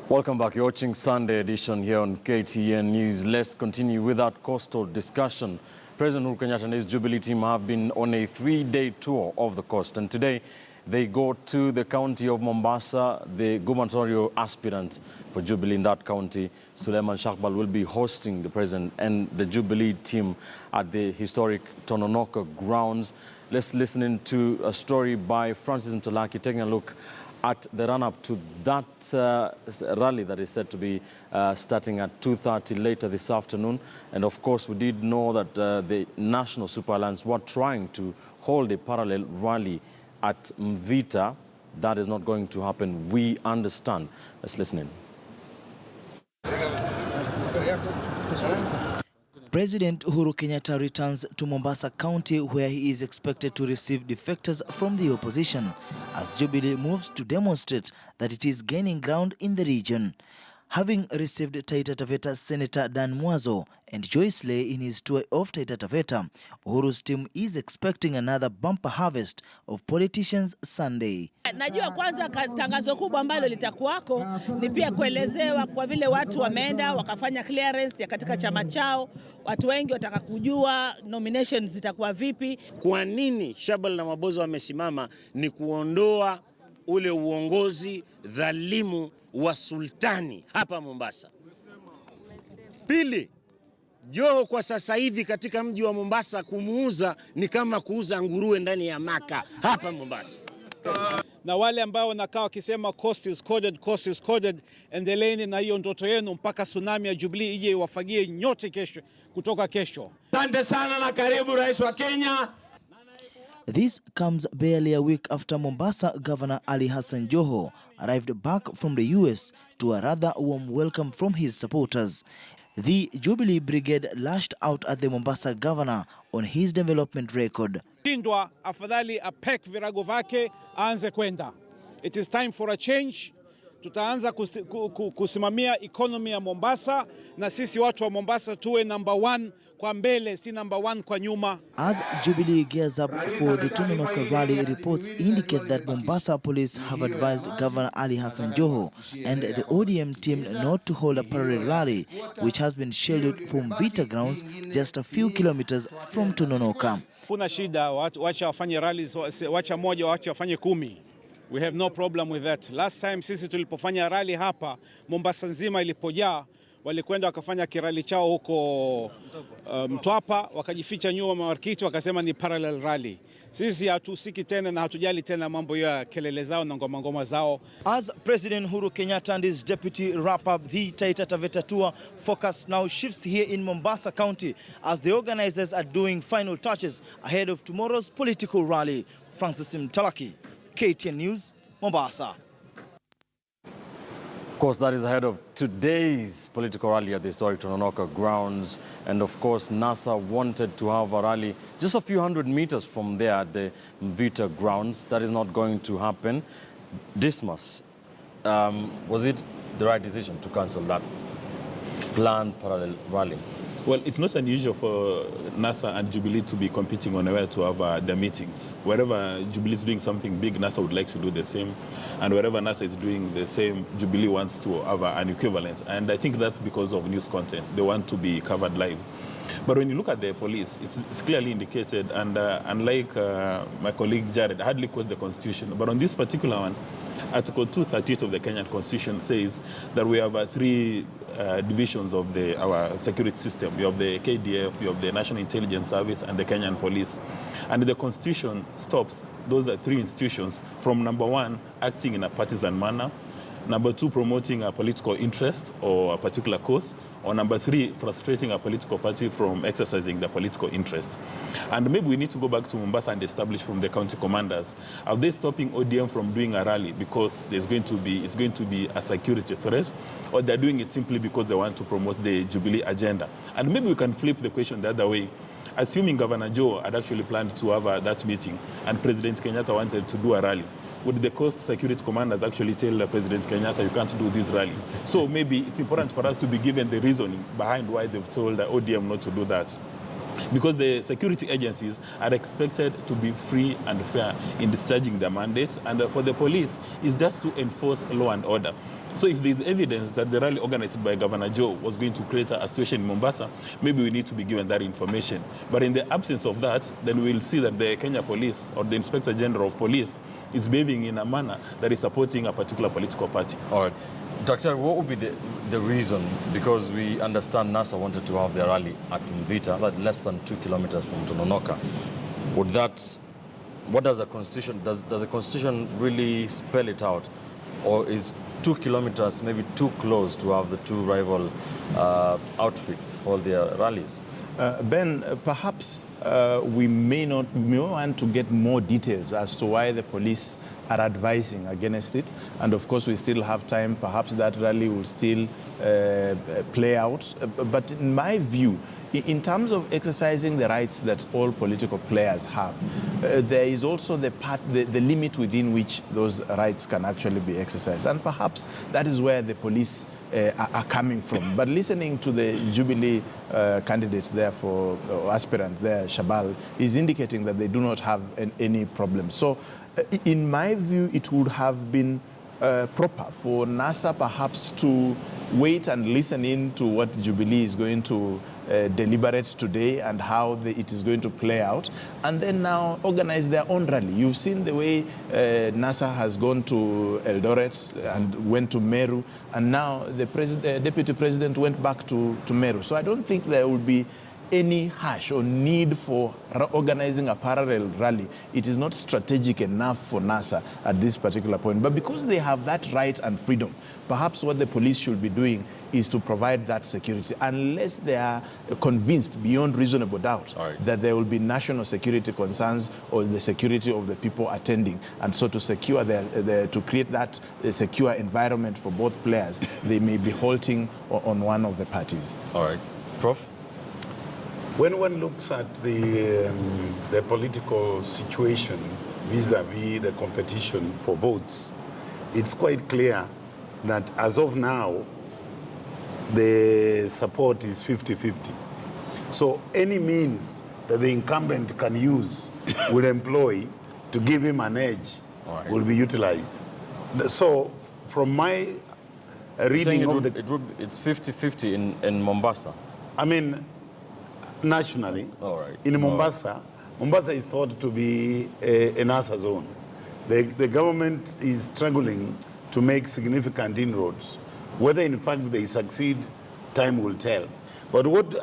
Welcome back. You're watching Sunday edition here on KTN News. Let's continue with that coastal discussion. President Uhuru Kenyatta and his Jubilee team have been on a 3-day tour of the coast, and today they go to the county of Mombasa. The gubernatorial aspirant for Jubilee in that county, Suleiman Shakbal, will be hosting the president and the Jubilee team at the historic Tononoka grounds. Let's listen into a story by Francis Mtalaki taking a look at the run-up to that rally that is said to be starting at 2:30 later this afternoon. And of course, we did know that the National Super Alliance were trying to hold a parallel rally at Mvita. That is not going to happen, we understand. Let's listen in. President Uhuru Kenyatta returns to Mombasa County, where he is expected to receive defectors from the opposition as Jubilee moves to demonstrate that it is gaining ground in the region. Having received Taita Taveta Senator Dan Mwazo and Joyce Lay in his tour of Taita Taveta, Uhuru's team is expecting another bumper harvest of politicians Sunday. Najua kwanza tangazo kubwa ambalo litakuwako ni pia kuelezewa kwa vile watu wameenda wakafanya clearance ya katika chama chao. Watu wengi wataka kujua nominations zitakuwa vipi. Kwa nini Shakbal na Mabozo wamesimama ni kuondoa ule uongozi dhalimu wa sultani hapa Mombasa. Pili, Joho kwa sasa hivi katika mji wa Mombasa kumuuza ni kama kuuza nguruwe ndani ya maka hapa Mombasa. Na wale ambao wanakaa wakisema coast is coded, endeleeni na hiyo ndoto yenu mpaka tsunami ya Jubilee ije iwafagie nyote kesho, kutoka kesho. Asante sana na karibu Rais wa Kenya. This comes barely a week after Mombasa Governor Ali Hassan Joho arrived back from the US to a rather warm welcome from his supporters. The Jubilee Brigade lashed out at the Mombasa Governor on his development record. Shindwa afadhali apek virago vake aanze kwenda. It is time for a change. Tutaanza kusimamia economy ya Mombasa na sisi watu wa Mombasa tuwe number 1 kwa mbele, si number 1 kwa nyuma. As Jubilee gears up for the Tononoka rally, reports indicate that Mombasa police have advised Governor Ali Hassan Joho and the ODM team not to hold a parallel rally, which has been scheduled from Vita grounds just a few kilometers from Tononoka. Kuna shida, wacha wafanye rallies, wacha moja, wacha wafanye 10. We have no problem with that. Last time sisi tulipofanya rally hapa, Mombasa nzima ilipojaa, walikwenda wakafanya kirali chao huko Mtwapa, wakajificha nyuma markiti, wakasema ni parallel rally. Sisi hatusiki tena na hatujali tena mambo ya kelele zao na ngoma zao. As President Uhuru Kenyatta and his deputy wrap up the Taita Taveta tour, focus now shifts here in Mombasa County as the organizers are doing final touches ahead of tomorrow's political rally. Francis Mtalaki, KTN News, Mombasa. Of course, that is ahead of today's political rally at the historic Tononoka grounds. And of course, NASA wanted to have a rally just a few hundred meters from there at the Mvita grounds. That is not going to happen. Dismas, was it the right decision to cancel that planned parallel rally? Well, it's not unusual for NASA and Jubilee to be competing on where to have their meetings. Wherever Jubilee is doing something big, NASA would like to do the same. And wherever NASA is doing the same, Jubilee wants to have an equivalent. And I think that's because of news content. They want to be covered live. But when you look at the police, it's clearly indicated, and unlike my colleague Jared, I hardly quote the Constitution. But on this particular one, Article 238 of the Kenyan Constitution says that we have 3 divisions of our security system. We have the KDF, we have the National Intelligence Service, and the Kenyan Police. And the Constitution stops those 3 institutions from, number 1, acting in a partisan manner, number 2, promoting a political interest or a particular cause, or number 3, frustrating a political party from exercising their political interest. And maybe we need to go back to Mombasa and establish from the county commanders, are they stopping ODM from doing a rally because it's going to be a security threat, or they're doing it simply because they want to promote the Jubilee agenda? And maybe we can flip the question the other way. Assuming Governor Joe had actually planned to have that meeting and President Kenyatta wanted to do a rally, would the coast security commanders actually tell President Kenyatta, you can't do this rally? So maybe it's important for us to be given the reasoning behind why they've told ODM not to do that. because the security agencies are expected to be free and fair in discharging their mandates, and for the police is just to enforce law and order. So if there's evidence that the rally organized by Governor Joe was going to create a situation in Mombasa, maybe we need to be given that information. But in the absence of that, then we'll see that the Kenya Police or the Inspector General of Police is behaving in a manner that is supporting a particular political party. All right. Doctor, what would be the reason? Because we understand NASA wanted to have their rally at Mvita, that less than 2 kilometers from Tononoka. What does the Constitution, does the Constitution really spell it out? Or is 2 kilometers maybe too close to have the two rival outfits hold their rallies? Ben, perhaps we may want to get more details as to why the police are advising against it. And of course, we still have time. Perhaps that rally will still play out. But in my view, in terms of exercising the rights that all political players have, there is also the limit within which those rights can actually be exercised. And perhaps that is where the police are coming from. But listening to the Jubilee candidate there aspirant there, Shabal, is indicating that they do not have any problem. So in my view, it would have been proper for NASA perhaps to wait and listen in to what Jubilee is going to deliberate today and how it is going to play out, and then now organize their own rally. You've seen the way NASA has gone to Eldoret and went to Meru, and now the Deputy President went back to Meru. So I don't think there will be any hash or need for organizing a parallel rally. It is not strategic enough for NASA at this particular point. But because they have that right and freedom, perhaps what the police should be doing is to provide that security, unless they are convinced beyond reasonable doubt that there will be national security concerns or the security of the people attending. And so to secure to create that secure environment for both players, they may be halting on one of the parties. All right. Prof? When one looks at the political situation vis-a-vis the competition for votes, it's quite clear that as of now, the support is 50-50. So any means that the incumbent can use, will employ to give him an edge, will be utilized. So from my reading of it's 50-50 in Mombasa. I mean, nationally, in Mombasa, Mombasa is thought to be a NASA zone. The government is struggling to make significant inroads. Whether in fact they succeed, time will tell. But what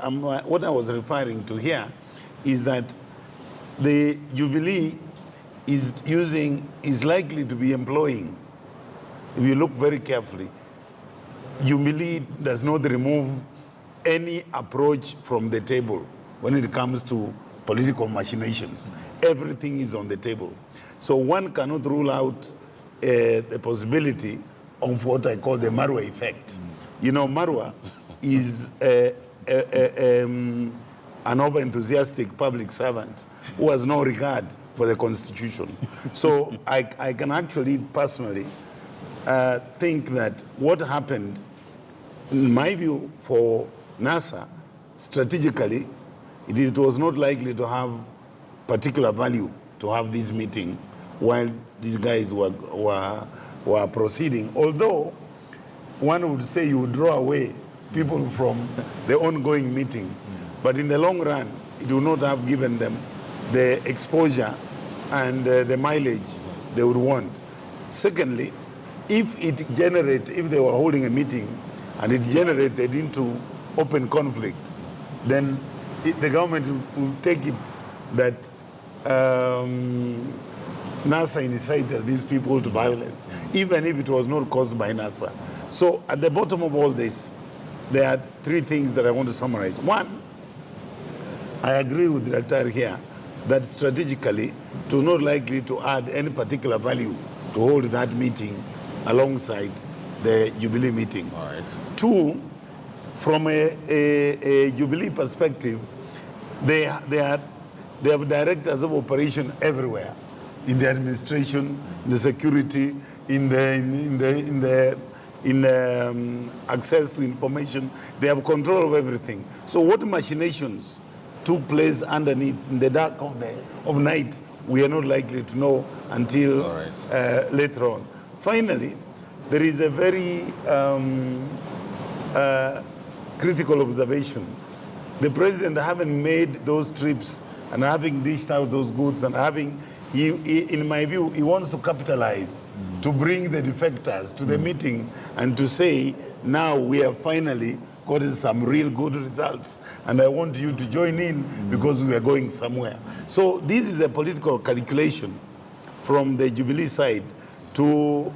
I was referring to here is that the Jubilee is likely to be employing, if you look very carefully, Jubilee does not remove any approach from the table when it comes to political machinations. Everything is on the table. So one cannot rule out the possibility of what I call the Marwa effect. You know, Marwa is an over-enthusiastic public servant who has no regard for the Constitution. So I can actually personally think that what happened, in my view, for NASA, strategically, it was not likely to have particular value to have this meeting while these guys were proceeding. Although one would say you would draw away people from the ongoing meeting, but in the long run, it would not have given them the exposure and the mileage they would want. Secondly, if they were holding a meeting and it generated into open conflict, then the government will take it that NASA incited these people to violence, even if it was not caused by NASA. So at the bottom of all this, there are three things that I want to summarize. One, I agree with the Dr. here that strategically it was not likely to add any particular value to hold that meeting alongside the Jubilee meeting. All right. Two, from a Jubilee perspective, they have directors of operation everywhere, in the administration, in the security, in access to information. They have control of everything. So what machinations took place underneath in the dark of night, we are not likely to know until later on. Finally, there is a very critical observation. The president, having made those trips and having dished out those goods and having, in my view, he wants to capitalize to bring the defectors to the meeting and to say, now we have finally got some real good results and I want you to join in because we are going somewhere. So this is a political calculation from the Jubilee side to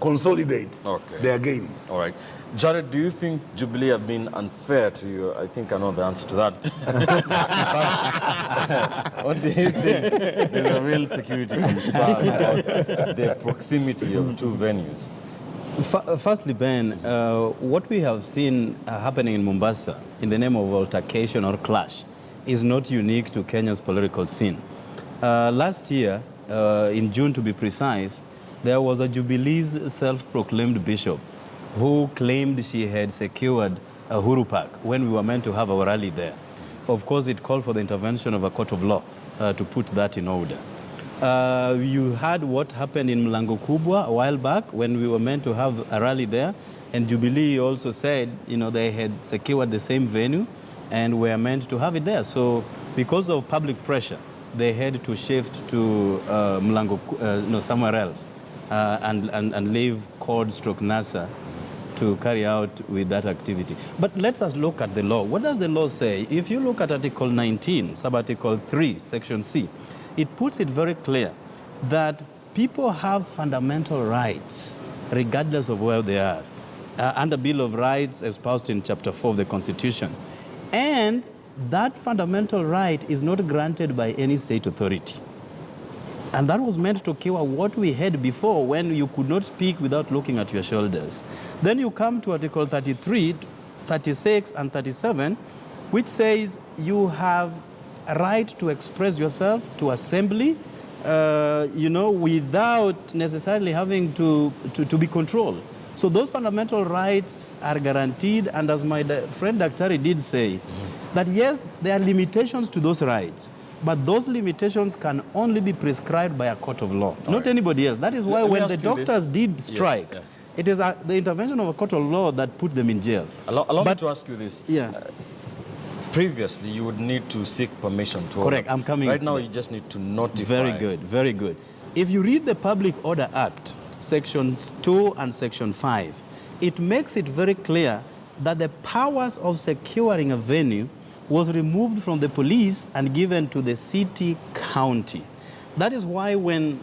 consolidate their gains. All right. Jared, do you think Jubilee have been unfair to you? I think I know the answer to that. What do you think? There's a real security concern about the proximity of two venues. Firstly, Ben, what we have seen happening in Mombasa in the name of altercation or clash is not unique to Kenya's political scene. Last year, in June to be precise, there was a Jubilee's self-proclaimed bishop who claimed she had secured Uhuru Park when we were meant to have our rally there. Of course, it called for the intervention of a court of law to put that in order. You had what happened in Mlango Kubwa a while back when we were meant to have a rally there, and Jubilee also said, you know, they had secured the same venue and were meant to have it there. So because of public pressure, they had to shift to somewhere else and leave CORD/NASA to carry out with that activity. But let us look at the law. What does the law say? If you look at Article 19, Sub-Article 3, Section C, it puts it very clear that people have fundamental rights regardless of where they are, under Bill of Rights espoused in Chapter 4 of the Constitution. And that fundamental right is not granted by any state authority. And that was meant to cure what we had before when you could not speak without looking at your shoulders. Then you come to Article 33, 36, and 37, which says you have a right to express yourself, to assembly, without necessarily having to be controlled. So those fundamental rights are guaranteed, and as my friend Daktari did say, that yes, there are limitations to those rights, but those limitations can only be prescribed by a court of law, not anybody else. That is why when the doctors did strike, it is the intervention of a court of law that put them in jail. Allow me to ask you this. Previously, you would need to seek permission to Correct, I'm coming. Right now, you just need to notify. Very good, very good. If you read the Public Order Act, Sections 2 and Section 5, it makes it very clear that the powers of securing a venue was removed from the police and given to the city county. That is why when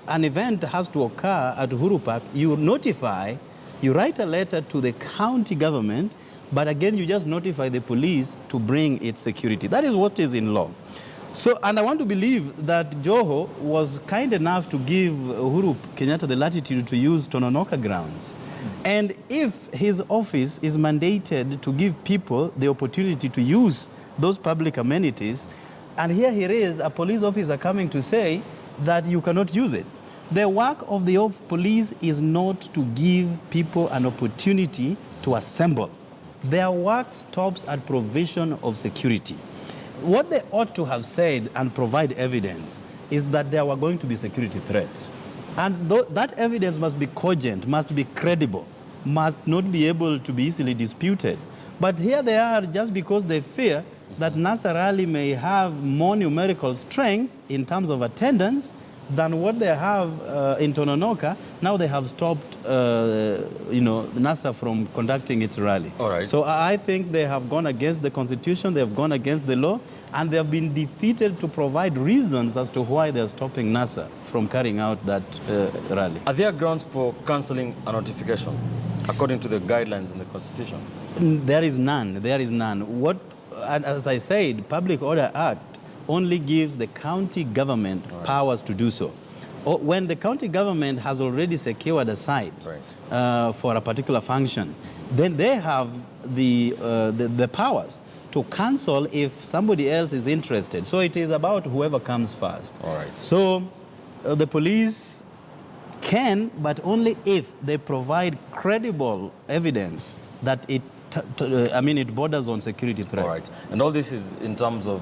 an event has to occur at Uhuru Park, you notify, you write a letter to the county government, but again, you just notify the police to bring its security. That is what is in law. So, and I want to believe that Joho was kind enough to give Uhuru Kenyatta the latitude to use Tononoka grounds. And if his office is mandated to give people the opportunity to use those public amenities, and here is a police officer coming to say that you cannot use it. The work of the police is not to give people an opportunity to assemble. Their work stops at provision of security. What they ought to have said and provide evidence is that there were going to be security threats. And that evidence must be cogent, must be credible, must not be able to be easily disputed. But here they are just because they fear that NASA Rally may have more numerical strength in terms of attendance than what they have in Tononoka. Now they have stopped, NASA from conducting its rally. All right. So I think they have gone against the Constitution, they have gone against the law, and they have been defeated to provide reasons as to why they are stopping NASA from carrying out that rally. Are there grounds for cancelling a notification according to the guidelines in the Constitution? There is none. There is none. As I said, Public Order Act only gives the county government powers to do so. When the county government has already secured a site for a particular function, then they have the powers to cancel if somebody else is interested. So it is about whoever comes first. All right. So the police can, but only if they provide credible evidence that it I mean, it borders on security threat. All right. And all this is in terms of,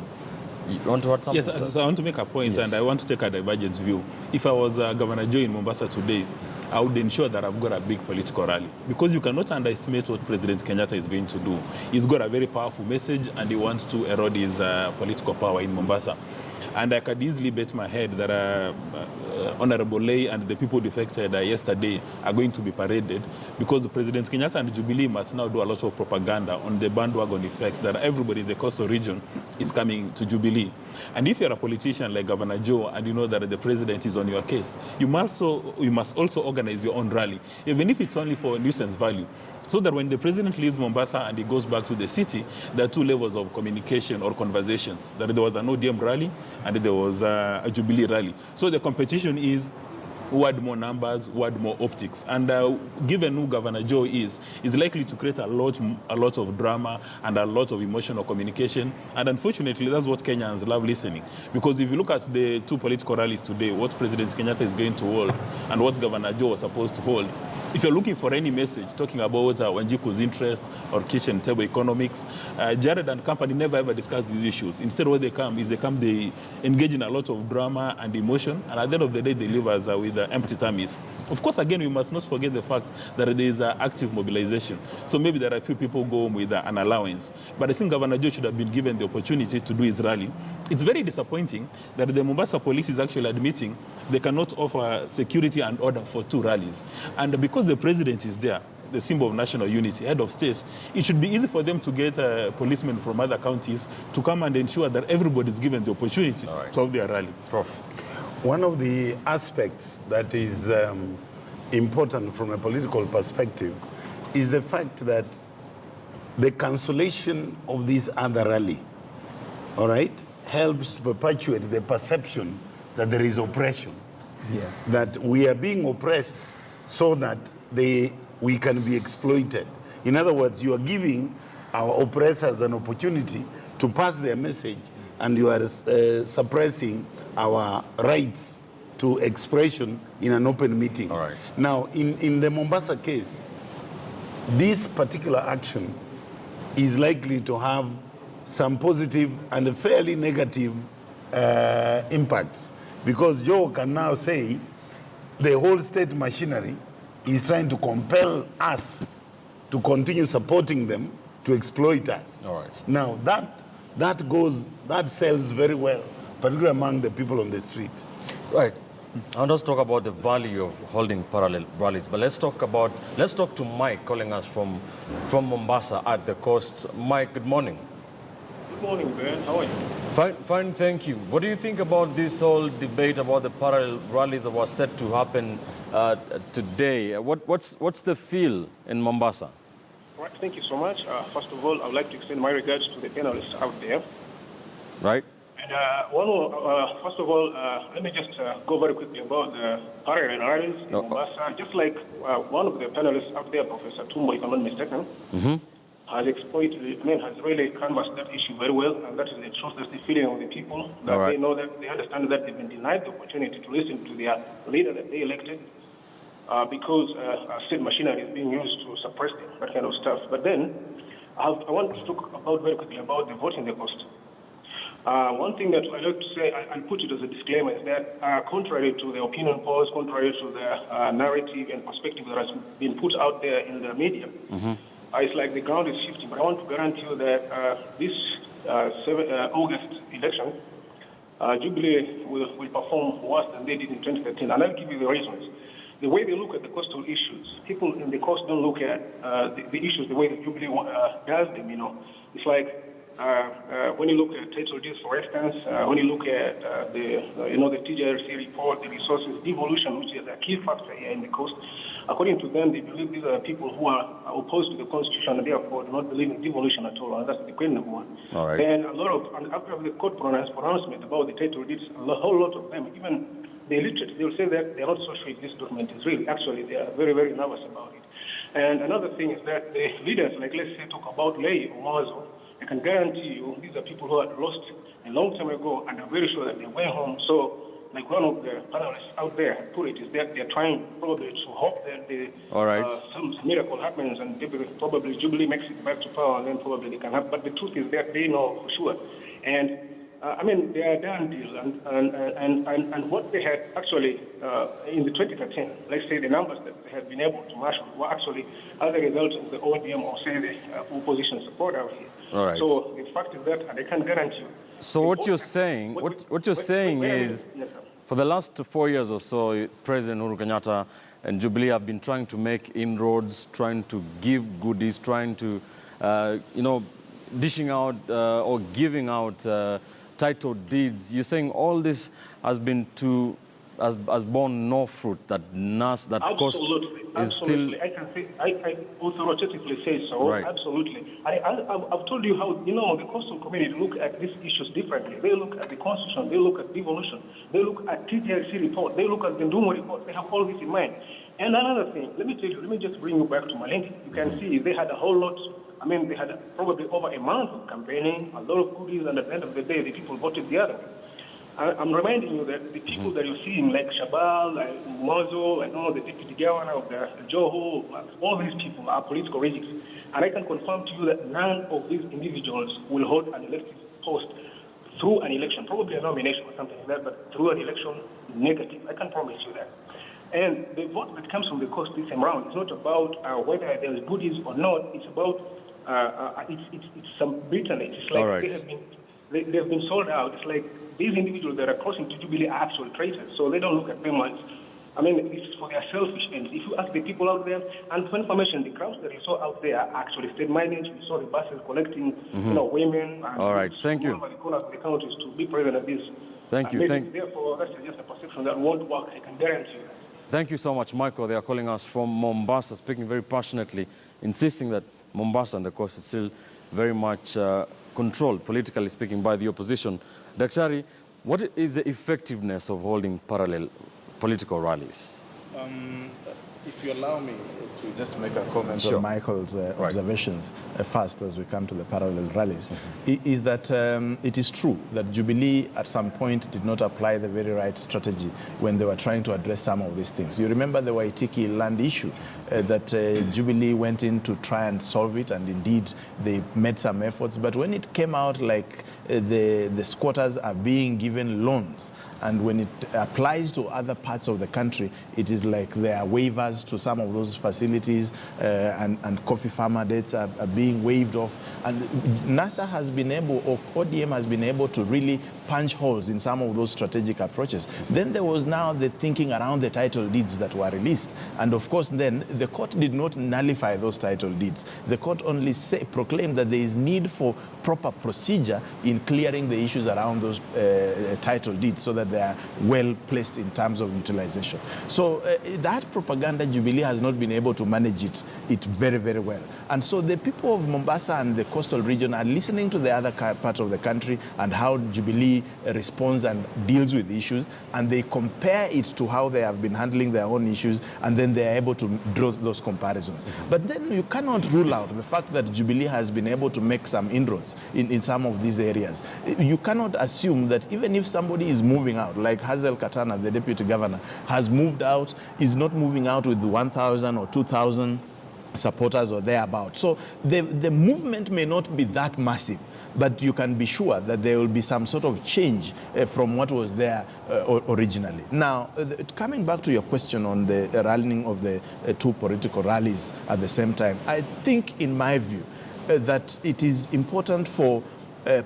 you want to add something? Yes, so I want to make a point, Yes. and I want to take a divergent view. If I was Governor Joe in Mombasa today, I would ensure that I've got a big political rally, because you cannot underestimate what President Kenyatta is going to do. He's got a very powerful message, and he wants to erode his political power in Mombasa. And I could easily bet my head that Honorable Lay and the people defected yesterday are going to be paraded, because President Kenyatta and Jubilee must now do a lot of propaganda on the bandwagon effect that everybody in the coastal region is coming to Jubilee. And if you're a politician like Governor Joe and you know that the president is on your case, you must also organize your own rally, even if it's only for nuisance value, so that when the president leaves Mombasa and he goes back to the city, there are two levels of communication or conversations. That there was an ODM rally and there was a Jubilee rally. So the competition is who had more numbers, who had more optics. And given who Governor Joe is likely to create a lot of drama and a lot of emotional communication. And unfortunately, that's what Kenyans love listening. Because if you look at the two political rallies today, what President Kenyatta is going to hold and what Governor Joe was supposed to hold, if you're looking for any message talking about Wanjiku's interest or kitchen table economics, Jared and company never ever discuss these issues. Instead, what they they engage in a lot of drama and emotion, and at the end of the day, they leave us with empty tummies. Of course, again, we must not forget the fact that there is active mobilization. So maybe there are a few people go home with an allowance. But I think Governor Joe should have been given the opportunity to do his rally. It's very disappointing that the Mombasa police is actually admitting they cannot offer security and order for two rallies. And because the president is there, the symbol of national unity, head of state, it should be easy for them to get policemen from other counties to come and ensure that everybody is given the opportunity to have their rally. Prof. One of the aspects that is important from a political perspective is the fact that the cancellation of this other rally, all right, helps to perpetuate the perception that there is oppression, that we are being oppressed so that we can be exploited. In other words, you are giving our oppressors an opportunity to pass their message, and you are suppressing our rights to expression in an open meeting. All right. Now, in the Mombasa case, this particular action is likely to have some positive and fairly negative impacts, because Joe can now say the whole state machinery is trying to compel us to continue supporting them to exploit us. All right. Now, that sells very well, particularly among the people on the street. Right. I want us to talk about the value of holding parallel rallies, but let's talk to Mike calling us from Mombasa at the coast. Mike, good morning. Good morning, Ben. How are you? Fine, thank you. What do you think about this whole debate about the parallel rallies that was set to happen today? What's the feel in Mombasa? Right, thank you so much. First of all, I would like to extend my regards to the panelists out there. Right. And first of all, let me just go very quickly about the parallel rallies in Mombasa. Just like one of the panelists out there, Professor Tumbo, if I'm not mistaken, has has really canvassed that issue very well, and that is the truth, that's the feeling of the people, that they know that they understand that they've been denied the opportunity to listen to their leader that they elected, because state machinery is being used to suppress them, that kind of stuff. But then, I want to talk about very quickly about the voting the cost. One thing that I like to say, I'll put it as a disclaimer, is that contrary to the opinion polls, contrary to the narrative and perspective that has been put out there in the media, it's like the ground is shifting. But I want to guarantee you that this August election, Jubilee will perform worse than they did in 2013. And I'll give you the reasons. The way they look at the coastal issues, people in the coast don't look at the issues the way that Jubilee does them, It's like when you look at title deeds, for instance, when you look at the TJRC report, the resources devolution, which is a key factor here in the coast, according to them, they believe these are people who are opposed to the Constitution and therefore do not believe in devolution at all. And that's the point number one. All right. And after the court pronouncement about the title deeds, a whole lot of them, even the illiterate, they'll say that they're not so sure if this document is real. Actually, they are very, very nervous about it. And another thing is that the leaders, like let's say, talk about Lay or Mazo, I can guarantee you these are people who had lost a long time ago and are very sure that they went home. So like one of the panelists out there put it, is that they're trying probably to hope that some miracle happens and probably Jubilee makes it back to power, and then probably they can have. But the truth is that they know for sure. And I mean, they are done deals, and what they had actually in the 2013, let's say the numbers that they have been able to marshal were actually as a result of the ODM or say the opposition support out here. All right. So the fact is that I can guarantee you. So what you're saying, what you're saying is, for the last 4 years or so, President Uhuru Kenyatta and Jubilee have been trying to make inroads, trying to give goodies, trying to, dishing out or giving out title deeds. You're saying all this has been has borne no fruit, that cost is still... I can say, I authoritatively say so, right. Absolutely. I've told you how, the coastal community look at these issues differently. They look at the Constitution, they look at devolution, they look at TTRC report, they look at the Ndumo report, they have all this in mind. And another thing, let me just bring you back to Malindi. You can see they had a whole lot, they had probably over a month of campaigning, a lot of goodies, and at the end of the day, the people voted the other way. I'm reminding you that the people that you're seeing, like Shabal, like Mozo, and all the deputy governor of the Joho, all these people are political rejects. And I can confirm to you that none of these individuals will hold an elective post through an election, probably a nomination or something like that, but through an election negative. I can promise you that. And the vote that comes from the coast this time around is not about whether there's goodies or not. It's about it's some bitterness. It's like all right. they've been sold out. It's like these individuals that are crossing to Jubilee are actual traitors, so they don't look at them as, this is for their selfish ends. If you ask the people out there, and for information, the crowds that you saw out there are actually state managed. We saw the buses collecting, women. And all right, thank you. The corners of the counties to be present at this. Thank you. Therefore, that's just a perception that won't work. I can guarantee you that. Thank you so much, Michael. They are calling us from Mombasa, speaking very passionately, insisting that Mombasa and the coast is still very much controlled, politically speaking, by the opposition. Daktari, what is the effectiveness of holding parallel political rallies? If you allow me to just make a comment Sure. on Michael's observations first as we come to the parallel rallies, is that it is true that Jubilee at some point did not apply the very right strategy when they were trying to address some of these things. You remember the Waitiki land issue that Jubilee went in to try and solve it, and indeed they made some efforts, but when it came out like the squatters are being given loans, and when it applies to other parts of the country, it is like there are waivers to some of those facilities, and coffee farmer debts are being waived off. And NASA has been able, or ODM has been able to really punch holes in some of those strategic approaches. Then there was now the thinking around the title deeds that were released. And of course, then the court did not nullify those title deeds. The court only proclaimed that there is need for proper procedure in clearing the issues around those title deeds so that they are well placed in terms of utilization. So that propaganda, Jubilee has not been able to manage it very, very well. And so the people of Mombasa and the coastal region are listening to the other part of the country and how Jubilee responds and deals with issues, and they compare it to how they have been handling their own issues, and then they are able to draw those comparisons. But then you cannot rule out the fact that Jubilee has been able to make some inroads in some of these areas. You cannot assume that even if somebody is moving out, like Hazel Katana, the deputy governor, has moved out, is not moving out with 1,000 or 2,000 supporters or thereabout. So the movement may not be that massive, but you can be sure that there will be some sort of change from what was there originally. Now, coming back to your question on the rallying of the two political rallies at the same time, I think, in my view, that it is important for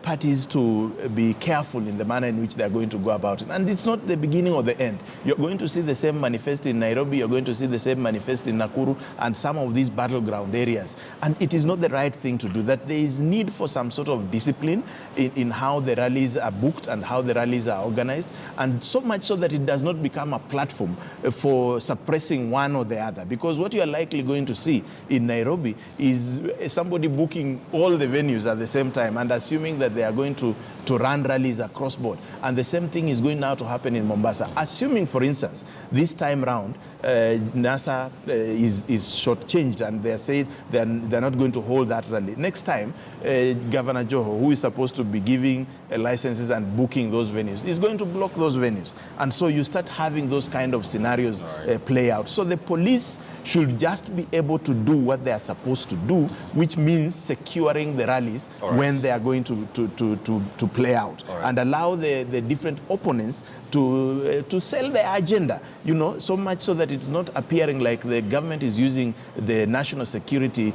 parties to be careful in the manner in which they are going to go about it. And it's not the beginning or the end. You're going to see the same manifest in Nairobi, you're going to see the same manifest in Nakuru and some of these battleground areas. And it is not the right thing to do that. There is need for some sort of discipline in how the rallies are booked and how the rallies are organized, and so much so that it does not become a platform for suppressing one or the other. Because what you are likely going to see in Nairobi is somebody booking all the venues at the same time and assuming assuming that they are going to run rallies across board. And the same thing is going now to happen in Mombasa. Assuming, for instance, this time round, NASA is shortchanged and they are saying they're not going to hold that rally. Next time, Governor Joho, who is supposed to be giving licenses and booking those venues, is going to block those venues. And so you start having those kind of scenarios play out. So the police should just be able to do what they are supposed to do, which means securing the rallies when they are going to play out, and allow the different opponents to sell their agenda, you know, so much so that it's not appearing like the government is using the national security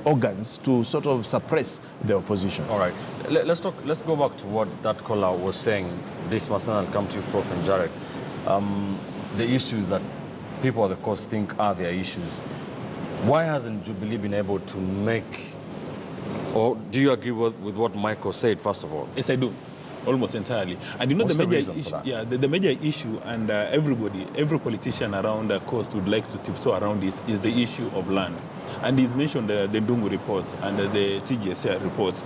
organs to sort of suppress the opposition. All right, let's go back to what that caller was saying. This must not come to you, Prof. and Jared. The issues that people at the coast think are their issues. Why hasn't Jubilee been able to make, or do you agree with what Michael said, first of all? Yes, I do. Almost entirely. And you know, the major issue, the major issue, and every politician around the coast would like to tiptoe around it, is the issue of land. And he's mentioned the Ndungu reports and the TGSR reports.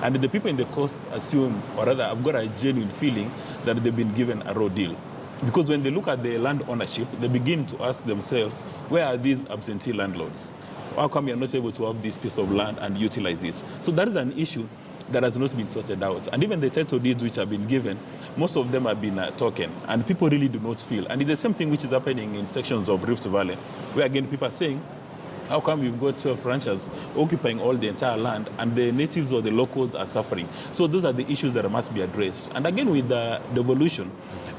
And the people in the coast assume, or rather, I've got a genuine feeling that they've been given a raw deal. Because when they look at the land ownership, they begin to ask themselves, where are these absentee landlords? How come you're not able to have this piece of land and utilize it? So that is an issue that has not been sorted out. And even the title deeds which have been given, most of them have been token, and people really do not feel. And it's the same thing which is happening in sections of Rift Valley, where again people are saying, how come you've got 12 ranchers occupying all the entire land and the natives or the locals are suffering? So those are the issues that must be addressed. And again, with the devolution,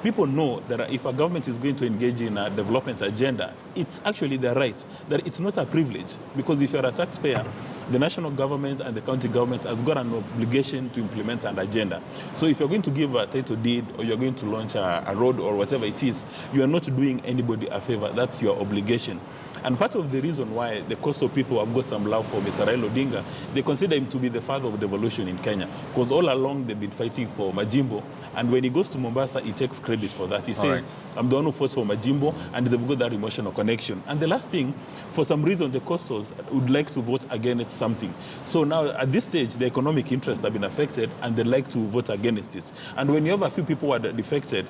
people know that if a government is going to engage in a development agenda, it's actually their right, that it's not a privilege. Because if you're a taxpayer, the national government and the county government has got an obligation to implement an agenda. So if you're going to give a title deed or you're going to launch a road or whatever it is, you are not doing anybody a favor. That's your obligation. And part of the reason why the coastal people have got some love for Mr. Raila Odinga, they consider him to be the father of devolution in Kenya. Because all along they've been fighting for Majimbo. And when he goes to Mombasa, he takes credit for that. He says, I'm the one who fought for Majimbo, and they've got that emotional connection. And the last thing, for some reason, the coastals would like to vote against something. So now, at this stage, the economic interests have been affected, and they like to vote against it. And when you have a few people who are defected,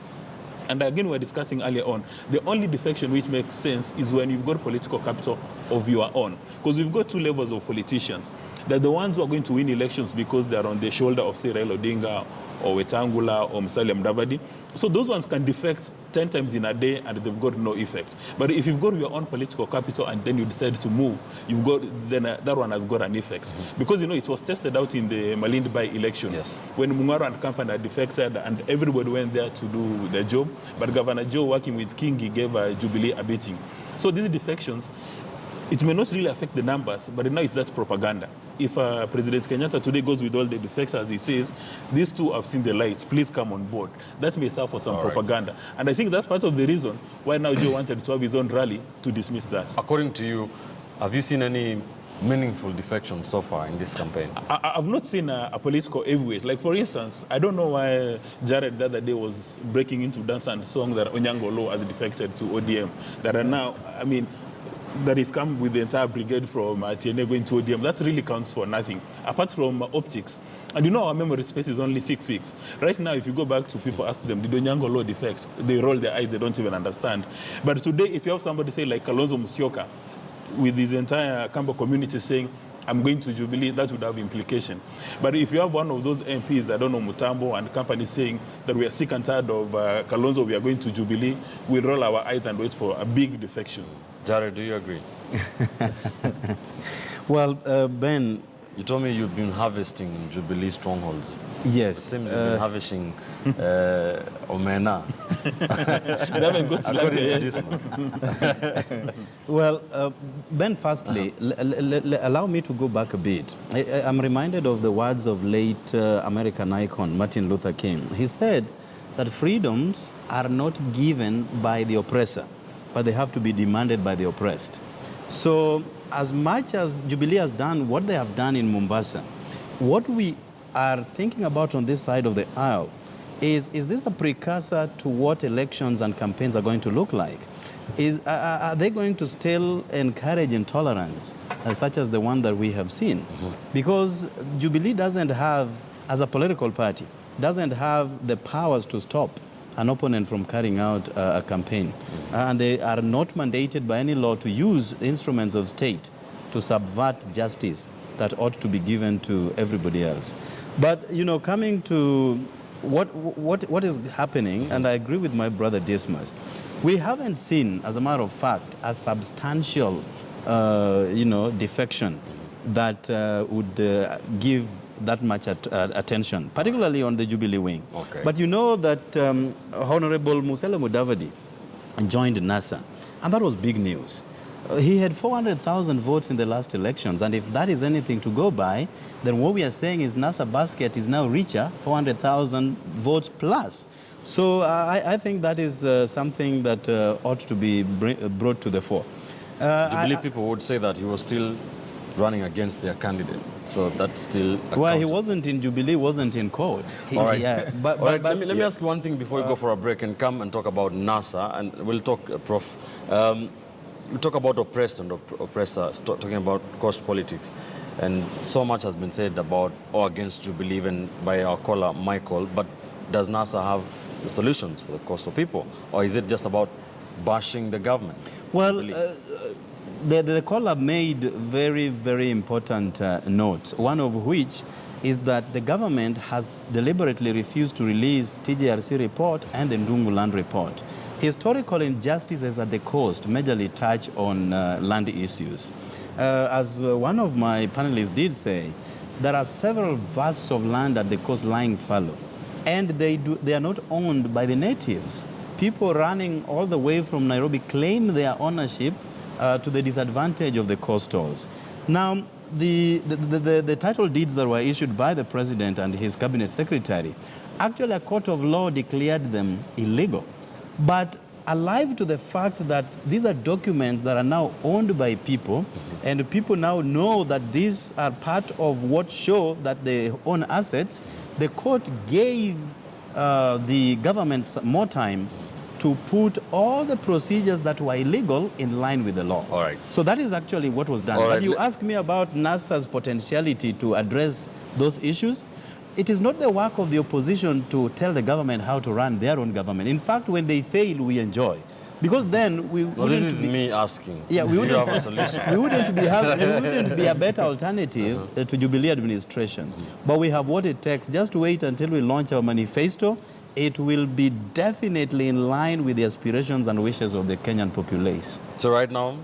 and again, we were discussing earlier on, the only defection which makes sense is when you've got political capital of your own. Because we've got two levels of politicians. They're the ones who are going to win elections because they're on the shoulder of, say, Raila Odinga or Wetangula or Musalia Mudavadi. So those ones can defect 10 times in a day and they've got no effect. But if you've got your own political capital and then you decide to move, you've got, then that one has got an effect. Because, you know, it was tested out in the Malindi by-election. When Mungaro and company had defected and everybody went there to do their job, but Governor Joe, working with Kingi, gave Jubilee a beating. So these defections, it may not really affect the numbers, but now it's that propaganda. If President Kenyatta today goes with all the defectors, he says, these two have seen the light, please come on board. That may serve for some propaganda. And I think that's part of the reason why now Joe wanted to have his own rally to dismiss that. According to you, have you seen any meaningful defection so far in this campaign? I've not seen a political heavyweight. Like, for instance, I don't know why Jared the other day was breaking into dance and song that Onyango Law has defected to ODM. That are now, I mean, that is come with the entire brigade from TNA going to ODM. That really counts for nothing, apart from optics. And you know our memory space is only 6 weeks. Right now, if you go back to people, ask them, did Onyango Law defect? They roll their eyes, they don't even understand. But today, if you have somebody say like Kalonzo Musyoka, with his entire Kamba community saying, I'm going to Jubilee, that would have implication. But if you have one of those MPs, I don't know, Mutambo and company saying that we are sick and tired of Kalonzo, we are going to Jubilee, we'll roll our eyes and wait for a big defection. Jared, do you agree? Well, Ben, you told me you've been harvesting Jubilee strongholds. Yes. It seems you've been harvesting omena. They haven't got to this. Well, Ben, firstly, allow me to go back a bit. I'm reminded of the words of late American icon Martin Luther King. He said that freedoms are not given by the oppressor, but they have to be demanded by the oppressed. So as much as Jubilee has done what they have done in Mombasa, what we are thinking about on this side of the aisle is this a precursor to what elections and campaigns are going to look like? Are they going to still encourage intolerance such as the one that we have seen? Because Jubilee doesn't have as a political party, doesn't have the powers to stop an opponent from carrying out a campaign. And they are not mandated by any law to use instruments of state to subvert justice that ought to be given to everybody else. But, you know, coming to what is happening, and I agree with my brother Dismas, we haven't seen, as a matter of fact, a substantial, defection that would give that much attention, particularly on the Jubilee wing. Okay. But you know that Honorable Musalia Mudavadi joined NASA, and that was big news. He had 400,000 votes in the last elections, and if that is anything to go by, then what we are saying is NASA basket is now richer, 400,000 votes plus. So I think that is something that ought to be brought to the fore. Jubilee people would say that he was still running against their candidate, so that's still well, he wasn't in Jubilee, wasn't in court. All right. Yeah, but let me ask you one thing before we go for a break and come and talk about NASA, and we'll talk, Prof. We talk about oppressed and oppressors, talking about cost politics, and so much has been said about or against Jubilee, even by our caller Michael. But does NASA have the solutions for the cost of people, or is it just about bashing the government? Well, the caller made very, very important notes, one of which is that the government has deliberately refused to release TJRC report and the Ndungu land report. Historical injustices at the coast majorly touch on land issues. As one of my panelists did say, there are several vast of land at the coast lying fallow, and they are not owned by the natives. People running all the way from Nairobi claim their ownership to the disadvantage of the coastals. Now, the title deeds that were issued by the president and his cabinet secretary, actually a court of law declared them illegal. But alive to the fact that these are documents that are now owned by people, and people now know that these are part of what show that they own assets, the court gave the government more time to put all the procedures that were illegal in line with the law. All right. So that is actually what was done. All right. But you ask me about NASA's potentiality to address those issues. It is not the work of the opposition to tell the government how to run their own government. In fact, when they fail, we enjoy. Because then we well, this is me asking. Yeah, we wouldn't have a solution. We wouldn't be a better alternative to Jubilee administration. But we have what it takes. Just wait until we launch our manifesto. It will be definitely in line with the aspirations and wishes of the Kenyan populace. So right now?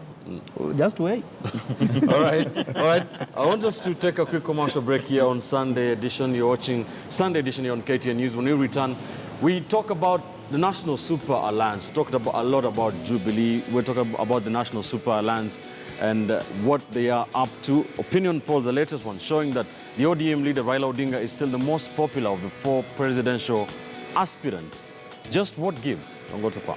Just wait. All right. All right. I want us to take a quick commercial break here on Sunday edition. You're watching Sunday edition here on KTN News. When we return, we talk about the National Super Alliance. We talked about a lot about Jubilee. We're talking about the National Super Alliance and what they are up to. Opinion polls, the latest one, showing that the ODM leader Raila Odinga is still the most popular of the 4 presidential aspirants. Just what gives? Don't go too far.